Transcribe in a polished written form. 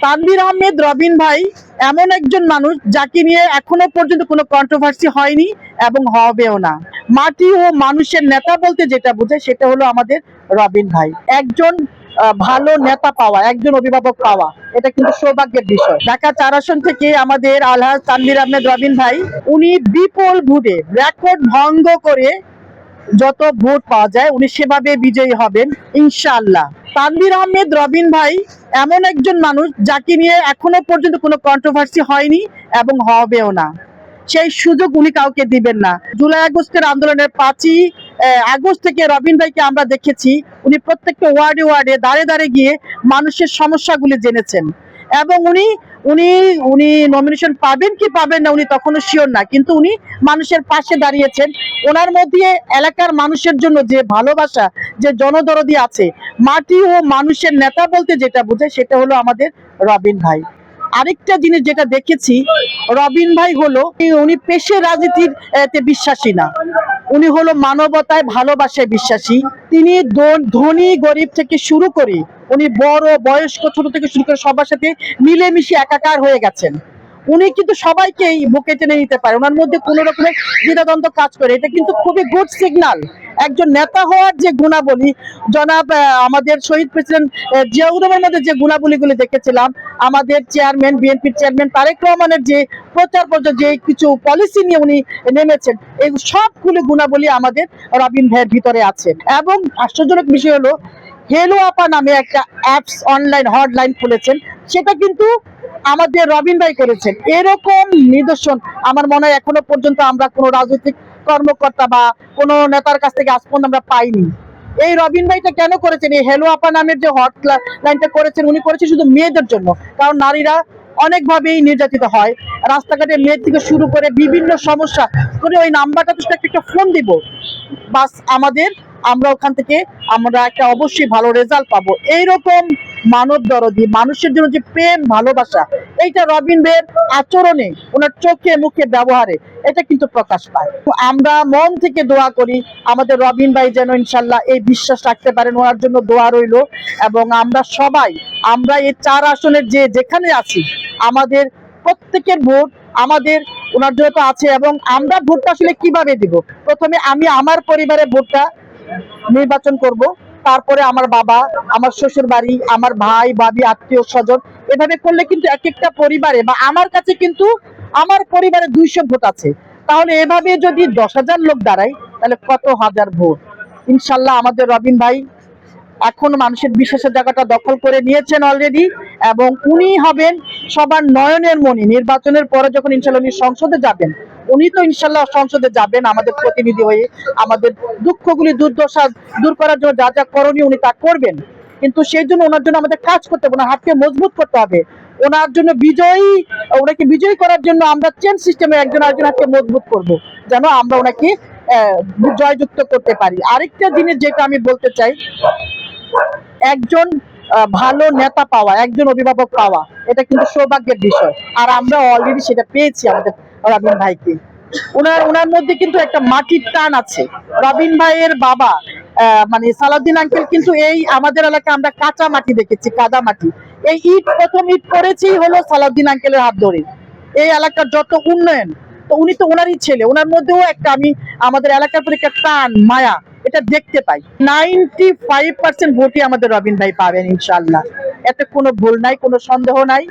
তানভীর আহমেদ রবিন ভাই এমন একজন মানুষ যাকে নিয়ে এখনো পর্যন্ত কোনো কন্ট্রোভার্সি হয়নি এবং হবেও না। মাটি ও মানুষের নেতা বলতে যেটা বোঝায় সেটা হলো আমাদের রবিন ভাই। একজন ভালো নেতা পাওয়া, একজন অভিভাবক পাওয়া, এটা কিন্তু সৌভাগ্যের বিষয়। ঢাকা 4 আসন থেকে আমাদের আলহাজ তানভীর আহমেদ রবিন ভাই, উনি বিপুল ভোটে রেকর্ড ভঙ্গ করে যত ভোট পাওয়া যায় উনি সেভাবে বিজয়ী হবেন ইনশাআল্লাহ। তানভীর আহমেদ রবিন ভাই এমন একজন মানুষ যাকে নিয়ে এখনো পর্যন্ত কোনো কন্ট্রোভার্সি হয়নি এবং হবেও না। সেই সুযোগ উনি কাউকে দিবেন না। জুলাই আগস্টের আন্দোলনের 5ই আগস্ট থেকে রবিন ভাইকে আমরা দেখেছি উনি প্রত্যেকটা ওয়ার্ডে ওয়ার্ডে দাঁড়ে দাঁড়ে গিয়ে মানুষের সমস্যাগুলি জেনেছেন এবং উনি উনি উনি নমিনেশন পাবেন কি পাবেন না উনি তখনও শিওর না, কিন্তু উনি মানুষের পাশে দাঁড়িয়েছেন। ওনার মধ্যে এলাকার মানুষের জন্য যে ভালোবাসা, যে জনদরদি আছে, মাটি ও মানুষের নেতা বলতে যেটা বোঝায় সেটা হলো আমাদের রবিন ভাই। আরেকটা জিনিস যেটা দেখেছি, রবিন ভাই হলো উনি পেশে রাজনীতির বিশ্বাসী না, উনি হলো মানবতায় ভালোবাসায় বিশ্বাসী। তিনি ধনী গরিব থেকে শুরু করে উনি বড় বয়স্ক ছোট থেকে শুরু করে সবার সাথে মিলেমিশে একাকার হয়ে গেছেন। উনি কিন্তু সবাইকেই বুকে টেনে নিতে পারে, ওনার মধ্যে কোনো রকমের দ্বিধাদ্বন্দ্ব কাজ করে, এটা কিন্তু খুবই গুড সিগন্যাল। একজন নেতা হওয়ার যে গুণাবলী, জনাব আমাদের শহীদ প্রেসিডেন্ট জিয়াউর রহমানের মধ্যে যে গুণাবলীগুলি দেখেছিলাম, আমাদের চেয়ারম্যান বিএনপির চেয়ারম্যান তারেক রহমানের যে প্রচার যে কিছু পলিসি নিয়ে উনি নেমেছেন, এই সবগুলো গুণাবলী আমাদের রবিন ভাইয়ের ভিতরে আছে। এবং আশ্চর্যজনক বিষয় হলো হেলো আপা নামে একটা অ্যাপস অনলাইন হটলাইন খুলেছেন, সেটা কিন্তু আমাদের রবিন ভাই করেছেন। এরকম নিদর্শন আমার মনে হয় এখনো পর্যন্ত আমরা কোনো রাজনৈতিক কর্মকর্তা বা কোনো নেতার কাছ থেকে আজ পর্যন্ত আমরা পাইনি। এই রবিন ভাইটা কেন করেছেন, এই হেলো আপা নামের যে হটলাইনটা করেছেন উনি করেছেন শুধু মেয়েদের জন্য, কারণ নারীরা অনেকভাবেই নির্যাতিত হয়, রাস্তাঘাটে মেয়ে থেকে শুরু করে বিভিন্ন সমস্যা করে ওই নাম্বারটা তো একটা ফোন দিব, বাস আমরা ওখান থেকে আমরা একটা অবশ্যই ভালো রেজাল্ট পাবো। এইরকম মানব দরদি, মানুষের জন্য যে প্রেম ভালোবাসা, এইটা রবিন ভাইয়ের আচরণে, ওনার চোখে মুখে ব্যবহারে এটা কিন্তু প্রকাশ পায়। আমরা মন থেকে দোয়া করি আমাদের রবিন ভাই যেন ইনশাল্লাহ এই বিশ্বাস রাখতে পারেন, ওনার জন্য দোয়া রইল। এবং আমরা সবাই আমরা এই 4 আসনের যেখানে আছি আমাদের প্রত্যেকের ভোট আমাদের ওনার জন্য তো আছে। এবং আমরা ভোটটা আসলে কিভাবে দিব, প্রথমে আমি আমার পরিবারের ভোটটা নির্বাচন করব, তারপরে আমার বাবা, আমার শ্বশুর বাড়ি, আমার ভাই ভাবি আত্মীয় স্বজন, এভাবে করলে কিন্তু এক একটা পরিবারে বা আমার কাছে কিন্তু আমার পরিবারে 200 ভোট আছে, তাহলে এভাবে যদি 10,000 লোক দাঁড়ায় তাহলে কত হাজার ভোট। ইনশাল্লাহ আমাদের রবিন ভাই এখন মানুষের বিশ্বাসের জায়গাটা দখল করে নিয়েছেন অলরেডি, এবং উনি হবেন সবার নয়নের মণি। নির্বাচনের পরে যখন ইনশাল্লাহ উনি সংসদে যাবেন, উনি তো ইনশাল্লাহ সংসদে যাবেন আমাদের প্রতিনিধি হয়ে, আমাদের দুঃখগুলি দুর্দশা দূর করার জন্য যা যা করণীয় উনি তা করবেন, কিন্তু সেই জন্য ওনার জন্য আমাদের কাজ করতে হবে, ওনার হাতকে মজবুত করতে হবে। ওনার জন্য ওনাকে বিজয়ী করার জন্য আমরা চেন সিস্টেমে একজন আরেকজন হাতকে মজবুত করব, যেন আমরা ওনাকে জয়যুক্ত করতে পারি। আরেকটা জিনিস যেটা আমি বলতে চাই, একজন ভালো নেতা পাওয়া, একজন অভিভাবক পাওয়া, এটা কিন্তু সৌভাগ্যের বিষয়। আর আমরা অলরেডি সেটা পেয়েছি আমাদের রবিন ভাইকে। ওনার মধ্যে কিন্তু একটা মাটির টান আছে। রবিন ভাইয়ের বাবা মানে সালাউদ্দিন আঙ্কেল কিন্তু এই আমাদের এলাকায় আমরা কাঁচা মাটি দেখেছি, কাদা মাটি। এই প্রথম ইট করেছি হলো সালাউদ্দিন আঙ্কেলের হাত ধরে। এই এলাকার যত উন্নয়ন, তো উনি তো ওনারই ছেলে, ওনার মধ্যেও একটা আমি আমাদের এলাকার প্রতি একটা টান মায়া এটা দেখতে পাই। 95% ভোটই আমাদের রবিন ভাই পাবেন ইনশাল্লাহ, এতে কোনো ভুল নাই, কোনো সন্দেহ নাই।